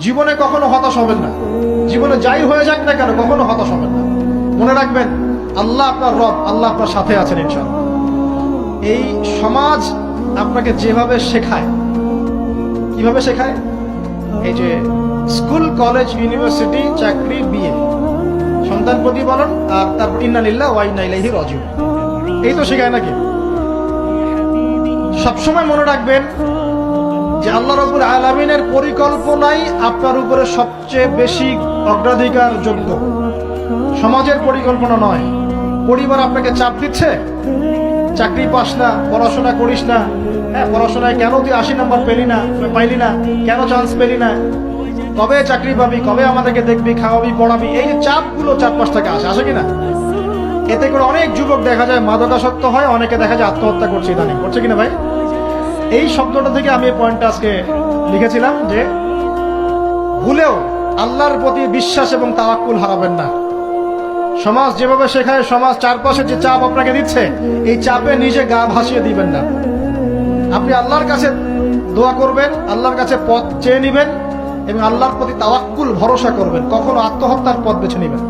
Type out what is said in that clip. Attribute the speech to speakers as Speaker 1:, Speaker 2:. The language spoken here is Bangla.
Speaker 1: জীবনে কখনো হতাশ হবেন না। জীবনে যাই হয়ে যাক না কেন কখনো হতাশ হবেন না। মনে রাখবেন আল্লাহ আপনার রব, আল্লাহ আপনার সাথে আছেন ইনশাআল্লাহ। এই সমাজ আপনাকে যেভাবে শেখায়, কিভাবে শেখায়, এই যে স্কুল, কলেজ, ইউনিভার্সিটি, চাকরি, বিয়ে, সন্তান প্রতিপালন, আর তারপর ইন্না লিল্লাহি ওয়া ইন্না ইলাইহি রাজিউন, এই তো শেখায় নাকি? সবসময় মনে রাখবেন যে আল্লাহ রাব্বুল আলামিনের পরিকল্পনাই আপনার উপরে সবচেয়ে বেশি অগ্রাধিকার যোগ্য, সমাজের পরিকল্পনা নয়। পরিবার আপনাকে চাপ দিচ্ছে, চাকরি পাস না, পড়াশোনা করিস না, হ্যাঁ পড়াশোনায় কেন তুই 80 নম্বর পাইলি না, কেন চান্স পেলি না, কবে চাকরি পাবি, কবে আমাদেরকে দেখবি, খাওয়াবি, পড়াবি, এই যে চাপগুলো চারপাশ থেকে আসে কিনা, এতে করে অনেক যুবক দেখা যায় মাদকাসক্ত হয়, অনেকে দেখা যায় আত্মহত্যা করছে, ইদানিং করছে কিনা ভাই? এই শব্দটা থেকে আমি এই পয়েন্টটা আজকে লিখেছিলাম যে ভুলেও আল্লাহর প্রতি বিশ্বাস এবং তাওয়াক্কুল হারাবেন না। সমাজ যেভাবে শেখায়, সমাজ চারপাশে যে চাপ আপনাকে দিচ্ছে, এই চাপে নিজে গা ভাসিয়ে দিবেন না। আপনি আল্লাহর কাছে দোয়া করবেন, আল্লাহর কাছে পথ চেয়ে নিবেন এবং আল্লাহর প্রতি তাওয়াক্কুল ভরসা করবেন। কখনো আত্মহত্যার পথ বেছে নিবেন।